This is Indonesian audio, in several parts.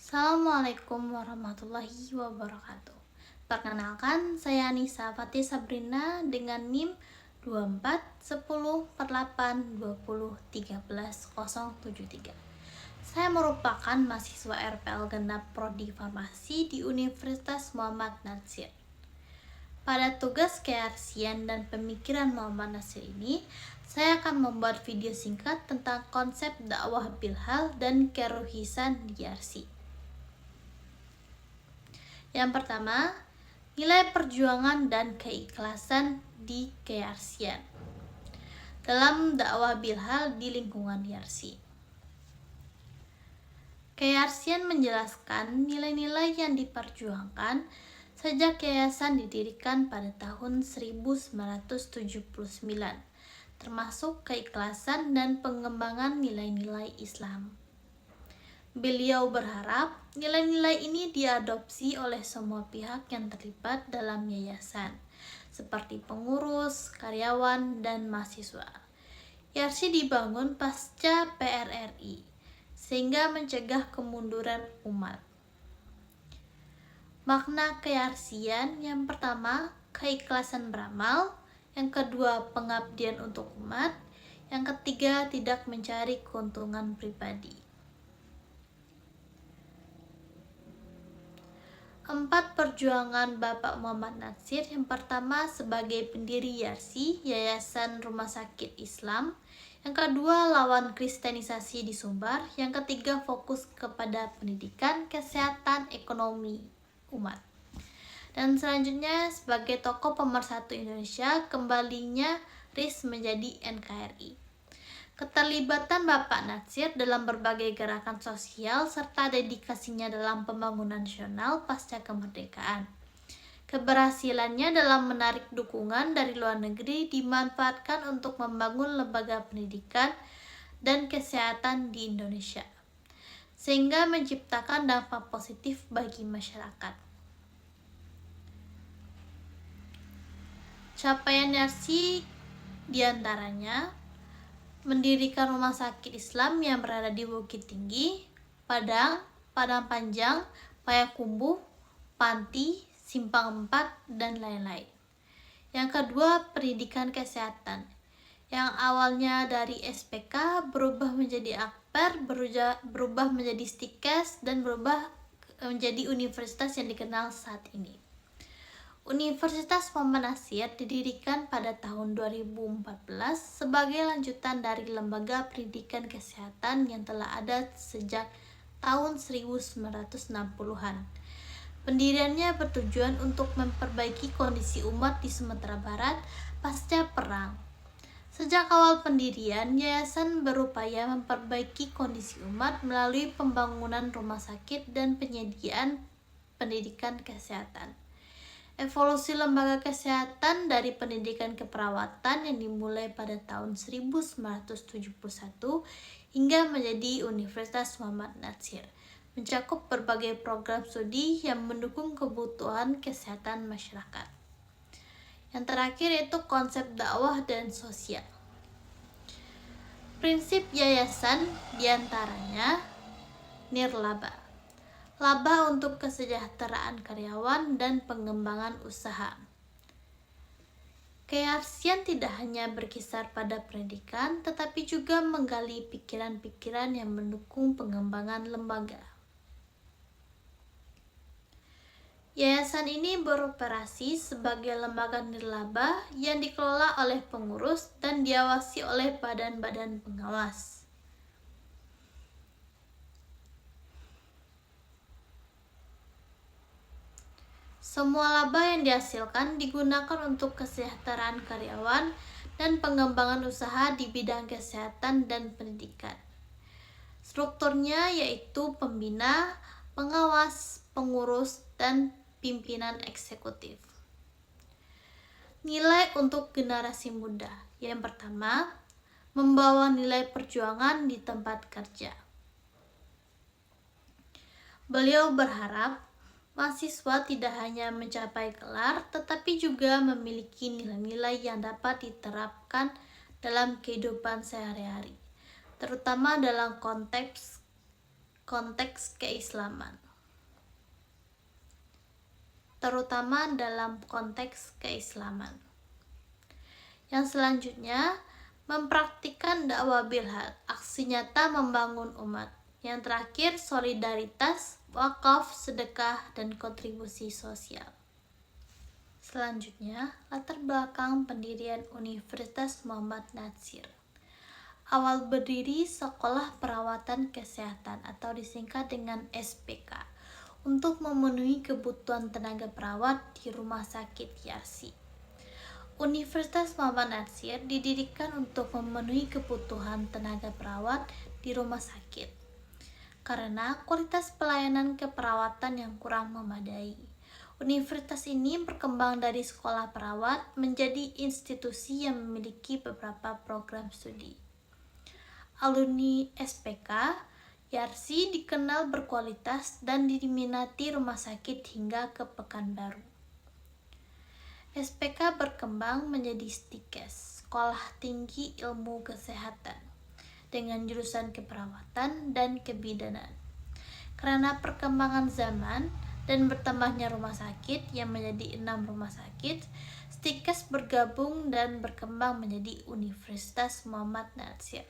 Assalamualaikum warahmatullahi wabarakatuh. Perkenalkan, saya Nisa Fatih Sabrina dengan NIM 241048201373. Saya merupakan mahasiswa RPL Genap Prodi Farmasi di Universitas Muhammad Natsir. Pada tugas kearsian dan pemikiran Muhammad Natsir ini, saya akan membuat video singkat tentang konsep dakwah bilhal dan keruhisan di arsi. Yang pertama, nilai perjuangan dan keikhlasan di kearsian dalam dakwah bilhal di lingkungan Yarsi. Kearsian menjelaskan nilai-nilai yang diperjuangkan sejak yayasan didirikan pada tahun 1979, termasuk keikhlasan dan pengembangan nilai-nilai Islam. Beliau berharap nilai-nilai ini diadopsi oleh semua pihak yang terlibat dalam yayasan, seperti pengurus, karyawan, dan mahasiswa. Yarsi dibangun pasca PRRI, sehingga mencegah kemunduran umat. Makna kearsian yang pertama, keikhlasan beramal. Yang kedua, pengabdian untuk umat. Yang ketiga, tidak mencari keuntungan pribadi. 4 perjuangan Bapak Muhammad Natsir. Yang pertama, sebagai pendiri Yarsi, Yayasan Rumah Sakit Islam. Yang kedua, lawan kristenisasi di Sumbar. Yang ketiga, fokus kepada pendidikan, kesehatan, ekonomi umat. Dan selanjutnya, sebagai tokoh pemersatu Indonesia, kembalinya RIS menjadi NKRI. Keterlibatan Bapak Natsir dalam berbagai gerakan sosial serta dedikasinya dalam pembangunan nasional pasca kemerdekaan. Keberhasilannya dalam menarik dukungan dari luar negeri dimanfaatkan untuk membangun lembaga pendidikan dan kesehatan di Indonesia, sehingga menciptakan dampak positif bagi masyarakat. Capaian Yarsi diantaranya mendirikan rumah sakit Islam yang berada di Bukit Tinggi, Padang, Padang Panjang, Payakumbuh, Panti, Simpang 4, dan lain-lain. Yang kedua, pendidikan kesehatan, yang awalnya dari SPK berubah menjadi Akper, berubah menjadi Stikes, dan berubah menjadi universitas yang dikenal saat ini. Universitas Muhammad Natsir didirikan pada tahun 2014 sebagai lanjutan dari lembaga pendidikan kesehatan yang telah ada sejak tahun 1960-an. Pendiriannya bertujuan untuk memperbaiki kondisi umat di Sumatera Barat pasca perang. Sejak awal pendirian, yayasan berupaya memperbaiki kondisi umat melalui pembangunan rumah sakit dan penyediaan pendidikan kesehatan. Evolusi lembaga kesehatan dari pendidikan keperawatan yang dimulai pada tahun 1971 hingga menjadi Universitas Muhammad Natsir, mencakup berbagai program studi yang mendukung kebutuhan kesehatan masyarakat. Yang terakhir yaitu konsep dakwah dan sosial. Prinsip yayasan diantaranya nirlaba, laba untuk kesejahteraan karyawan dan pengembangan usaha. Kearsian tidak hanya berkisar pada pendidikan, tetapi juga menggali pikiran-pikiran yang mendukung pengembangan lembaga. Yayasan ini beroperasi sebagai lembaga nirlaba yang dikelola oleh pengurus dan diawasi oleh badan-badan pengawas. Semua laba yang dihasilkan digunakan untuk kesejahteraan karyawan dan pengembangan usaha di bidang kesehatan dan pendidikan. Strukturnya yaitu pembina, pengawas, pengurus, dan pimpinan eksekutif. Nilai untuk generasi muda. Yang pertama, membawa nilai perjuangan di tempat kerja. Beliau berharap mahasiswa tidak hanya mencapai gelar, tetapi juga memiliki nilai-nilai yang dapat diterapkan dalam kehidupan sehari-hari, terutama dalam konteks konteks keislaman, terutama dalam konteks keislaman. Yang selanjutnya, mempraktikkan dakwah bilhad, aksi nyata membangun umat. Yang terakhir, solidaritas, wakaf, sedekah, dan kontribusi sosial. Selanjutnya, latar belakang pendirian Universitas Muhammad Natsir. Awal berdiri Sekolah Perawatan Kesehatan atau disingkat dengan SPK untuk memenuhi kebutuhan tenaga perawat di Rumah Sakit Yarsi. Universitas Muhammad Natsir didirikan untuk memenuhi kebutuhan tenaga perawat di rumah sakit karena kualitas pelayanan keperawatan yang kurang memadai. Universitas ini berkembang dari sekolah perawat menjadi institusi yang memiliki beberapa program studi. Alumni SPK Yarsi dikenal berkualitas dan diminati rumah sakit hingga ke Pekanbaru. SPK berkembang menjadi STIKES, Sekolah Tinggi Ilmu Kesehatan, dengan jurusan keperawatan dan kebidanan. Karena perkembangan zaman dan bertambahnya rumah sakit yang menjadi 6 rumah sakit, STIKES bergabung dan berkembang menjadi Universitas Muhammad Natsir.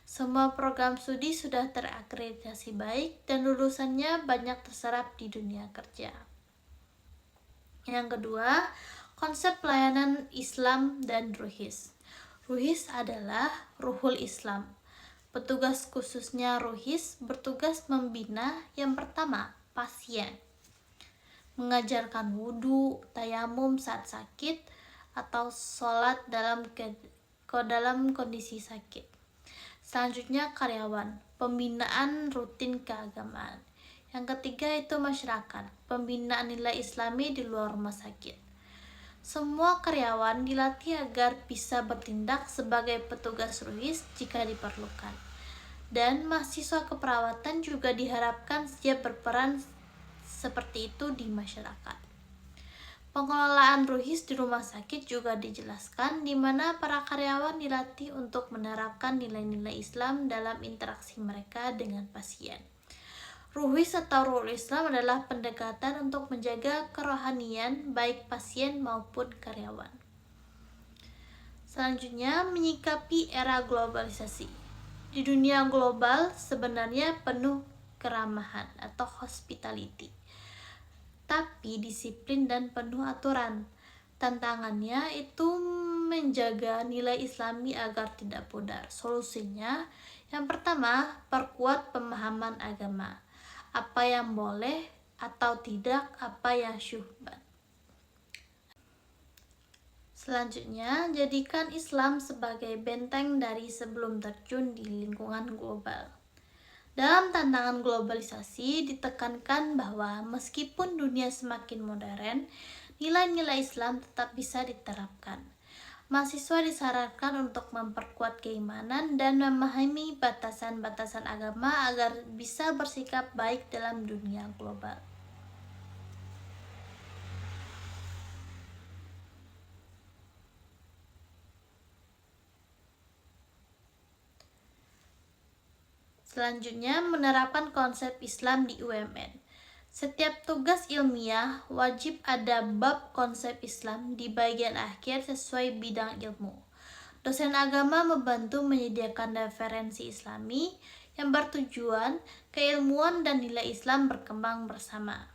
Semua program studi sudah terakreditasi baik dan lulusannya banyak terserap di dunia kerja. Yang kedua, konsep pelayanan Islam dan Ruhis. Ruhis adalah Ruhul Islam. Petugas khususnya Ruhis bertugas membina yang pertama, pasien. Mengajarkan wudhu, tayamum saat sakit, atau sholat dalam kondisi sakit. Selanjutnya karyawan, pembinaan rutin keagamaan. Yang ketiga itu masyarakat, pembinaan nilai Islami di luar rumah sakit. Semua karyawan dilatih agar bisa bertindak sebagai petugas ruhis jika diperlukan. Dan mahasiswa keperawatan juga diharapkan siap berperan seperti itu di masyarakat. Pengelolaan ruhis di rumah sakit juga dijelaskan, di mana para karyawan dilatih untuk menerapkan nilai-nilai Islam dalam interaksi mereka dengan pasien. Ruhis atau Ruhul Islam adalah pendekatan untuk menjaga kerohanian baik pasien maupun karyawan. Selanjutnya, menyikapi era globalisasi. Di dunia global sebenarnya penuh keramahan atau hospitality, tapi disiplin dan penuh aturan. Tantangannya itu menjaga nilai Islami agar tidak pudar. Solusinya, yang pertama, perkuat pemahaman agama. Apa yang boleh atau tidak, apa yang syubhat. Selanjutnya, jadikan Islam sebagai benteng dari sebelum terjun di lingkungan global. Dalam tantangan globalisasi, ditekankan bahwa meskipun dunia semakin modern, nilai-nilai Islam tetap bisa diterapkan. Mahasiswa disarankan untuk memperkuat keimanan dan memahami batasan-batasan agama agar bisa bersikap baik dalam dunia global. Selanjutnya, menerapkan konsep Islam di UMN. Setiap tugas ilmiah wajib ada bab konsep Islam di bagian akhir sesuai bidang ilmu. Dosen agama membantu menyediakan referensi Islami yang bertujuan keilmuan dan nilai Islam berkembang bersama.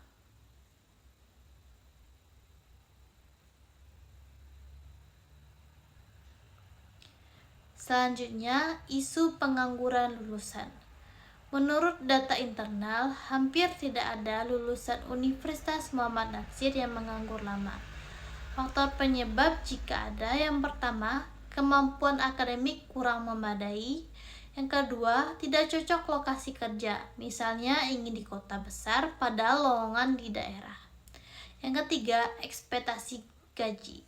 Selanjutnya, isu pengangguran lulusan. Menurut data internal, hampir tidak ada lulusan Universitas Muhammad Natsir yang menganggur lama. Faktor penyebab jika ada, yang pertama, kemampuan akademik kurang memadai. Yang kedua, tidak cocok lokasi kerja, misalnya ingin di kota besar padahal lowongan di daerah. Yang ketiga, ekspektasi gaji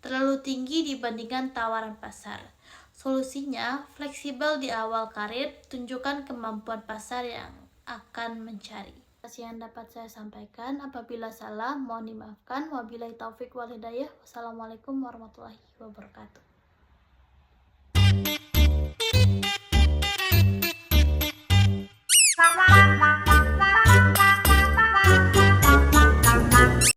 terlalu tinggi dibandingkan tawaran pasar. Solusinya, fleksibel di awal karir, tunjukkan kemampuan pasar yang akan mencari. Terima kasih yang dapat saya sampaikan. Apabila salah, mohon dimaafkan. Wabillahi taufik wal hidayah. Wassalamualaikum warahmatullahi wabarakatuh.